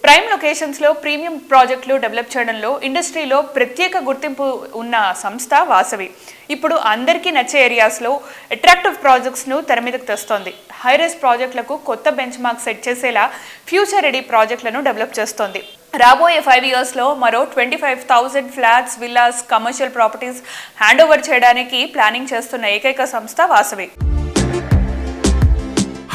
Prime locations లో premium ప్రాజెక్టులు develop చేయడంలో ఇండస్ట్రీలో ప్రత్యేక గుర్తింపు ఉన్న సంస్థ వాసవి ఇప్పుడు అందరికీ నచ్చే ఏరియాస్ లో అట్రాక్టివ్ ప్రాజెక్ట్స్ ను తెర మీదకు తెస్తోంది. హైరైజ్ ప్రాజెక్టులకు కొత్త బెంచ్ మార్క్ సెట్ చేసేలా ఫ్యూచర్ రెడీ ప్రాజెక్టులను డెవలప్ చేస్తోంది. రాబోయే 5 years లో మరో 25,000 flats, villas, commercial properties hand over చేయడానికి ప్లానింగ్ చేస్తున్న ఏకైక సంస్థ వాసవి.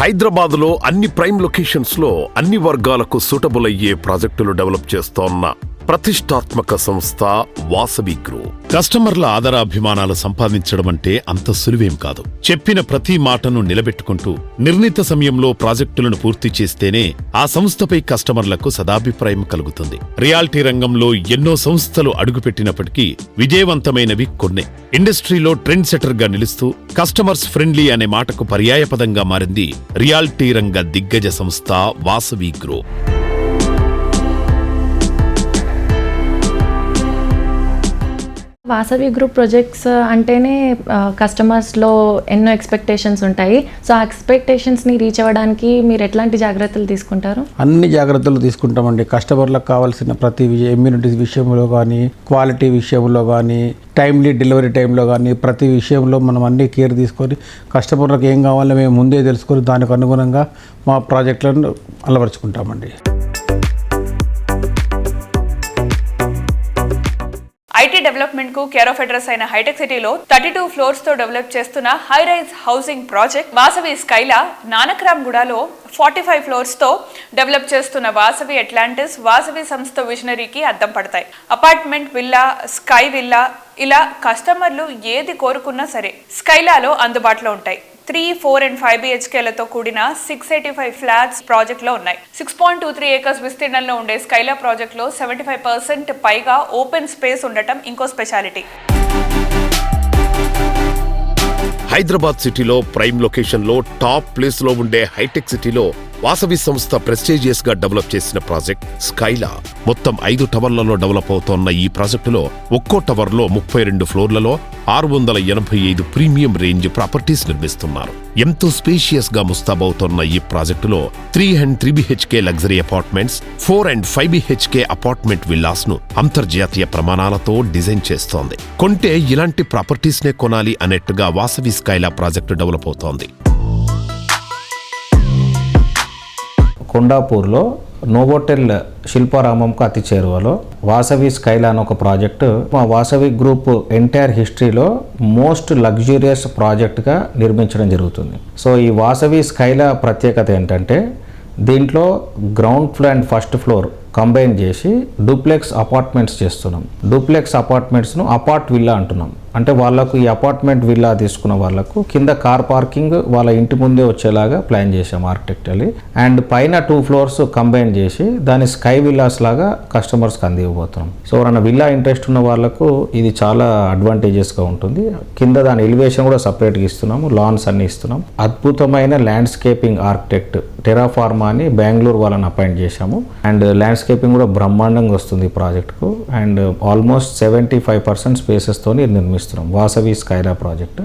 హైదరాబాద్లో అన్ని ప్రైమ్ లొకేషన్స్ లో అన్ని వర్గాలకు సూటబుల్ అయ్యే ప్రాజెక్టులు డెవలప్ చేస్తోన్న ప్రతిష్టాత్మక సంస్థ వాసవి గ్రూప్. కస్టమర్ల ఆదరాభిమానాలు సంపాదించడం అంటే అంత సులువేం కాదు. చెప్పిన ప్రతి మాటను నిలబెట్టుకుంటూ నిర్ణీత సమయంలో ప్రాజెక్టులను పూర్తి చేస్తేనే ఆ సంస్థపై కస్టమర్లకు సదాభిప్రాయం కలుగుతుంది. రియాలిటీ రంగంలో ఎన్నో సంస్థలు అడుగుపెట్టినప్పటికీ విజయవంతమైనవి కొన్నే. ఇండస్ట్రీలో ట్రెండ్ సెటర్ గా నిలుస్తూ కస్టమర్స్ ఫ్రెండ్లీ అనే మాటకు పర్యాయపదంగా మారింది రియాలిటీ రంగ దిగ్గజ సంస్థ Vasavi group. Vasavi group projects అంటేనే కస్టమర్స్లో ఎన్నో ఎక్స్పెక్టేషన్స్ ఉంటాయి. సో ఆ ఎక్స్పెక్టేషన్స్ని రీచ్ అవ్వడానికి మీరు ఎట్లాంటి జాగ్రత్తలు తీసుకుంటారు? అన్ని జాగ్రత్తలు తీసుకుంటామండి. కస్టమర్లకు కావాల్సిన ప్రతి ఇమ్యూనిటీస్ విషయంలో కానీ, క్వాలిటీ విషయంలో కానీ, టైమ్లీ డెలివరీ టైంలో కానీ ప్రతి విషయంలో మనం అన్ని కేర్ తీసుకొని కస్టమర్లకు ఏం కావాలో మేము ముందే తెలుసుకొని దానికి అనుగుణంగా మా ప్రాజెక్టులను అలవరుచుకుంటామండి. ఐటీ డెవలప్మెంట్ కు కేర్ ఆఫ్ అడ్రస్ అయిన హైటెక్ సిటీలో 32 floors తో డెవలప్ చేస్తున్న high rise housing project Vasavi Skyla Nanakram గూడలో 45 floors తో డెవలప్ చేస్తున్న వాసవి అట్లాంటిస్ వాసవి సంస్థ విజనరీకి అద్దం పడతాయి. అపార్ట్మెంట్, విల్లా, స్కై విల్లా ఇలా కస్టమర్లు ఏది కోరుకున్నా సరే స్కైలాలో అందుబాటులో ఉంటాయి. 3, 4 and 5 BHKలతో కూడిన 685 ఫ్లాట్స్ ప్రాజెక్ట్ లో ఉన్నాయి. 6.23 acres విస్తీర్ణంలో ఉండే స్కైలా ప్రాజెక్ట్ లో 75% పైగా ఓపెన్ స్పేస్ ఉండటం ఇంకో స్పెషాలిటీ. హైదరాబాద్ సిటీలో ప్రైమ్ లొకేషన్ లో టాప్ ప్లేస్ లో ఉండే హైటెక్ సిటీలో వాసవి సంస్థ ప్రెస్టీజియస్ గా డెవలప్ చేసిన ప్రాజెక్ట్ స్కైలా. మొత్తం 5 టవర్లలో డెవలప్ అవుతోన్న ఈ ప్రాజెక్టులో ఒక్కో టవర్లో 32 ఫ్లోర్లలో 685 ప్రీమియం రేంజ్ ప్రాపర్టీస్ నిర్మిస్తున్నారు. ఎంతో స్పేషియస్ గా ముస్తాబవుతోన్న ఈ ప్రాజెక్టులో 3 and 3 BHK luxury apartments, 4 and 5 BHK apartment villas ను అంతర్జాతీయ ప్రమాణాలతో డిజైన్ చేస్తోంది. కొంటే ఇలాంటి ప్రాపర్టీస్ నే కొనాలి అన్నట్టుగా వాసవి స్కైలా ప్రాజెక్టు డెవలప్ అవుతోంది. కొండాపూర్లో నోవోటెల్ శిల్పారామంకు అతి చేరువలో వాసవి స్కైలా అని ఒక ప్రాజెక్టు మా వాసవి గ్రూప్ ఎంటైర్ హిస్టరీలో మోస్ట్ లగ్జూరియస్ ప్రాజెక్ట్గా నిర్మించడం జరుగుతుంది. సో ఈ వాసవి స్కైలా ప్రత్యేకత ఏంటంటే దీంట్లో ground floor and first floor combine చేసి డూప్లెక్స్ అపార్ట్మెంట్స్ చేస్తున్నాం. డూప్లెక్స్ అపార్ట్మెంట్స్ను అపార్ట్ విల్లా అంటున్నాం. అంటే వాళ్ళకు ఈ అపార్ట్మెంట్ విల్లా తీసుకున్న వాళ్ళకు కింద కార్ పార్కింగ్ వాళ్ళ ఇంటి ముందే వచ్చేలాగా ప్లాన్ చేసాం ఆర్కిటెక్చర్లీ. అండ్ పైన 2 floors కంబైన్ చేసి దాని స్కై విల్లాస్ లాగా కస్టమర్స్కి అందివ్వబోతున్నాం. సో ఎవరైనా విల్లా ఇంట్రెస్ట్ ఉన్న వాళ్ళకు ఇది చాలా అడ్వాంటేజెస్గా ఉంటుంది. కింద దాని ఎలివేషన్ కూడా సపరేట్గా ఇస్తున్నాము, లాన్స్ అన్ని ఇస్తున్నాం. అద్భుతమైన ల్యాండ్స్కేపింగ్ ఆర్కిటెక్ట్ టెరాఫార్మా అని బెంగళూరు వాళ్ళని అపాయింట్ చేశాము. అండ్ ల్యాండ్స్కేపింగ్ కూడా బ్రహ్మాండంగా వస్తుంది ఈ ప్రాజెక్టుకు. అండ్ ఆల్మోస్ట్ 75% స్పేసెస్తో నిర్మిస్తున్నాం వాసవి స్కైలా ప్రాజెక్టు.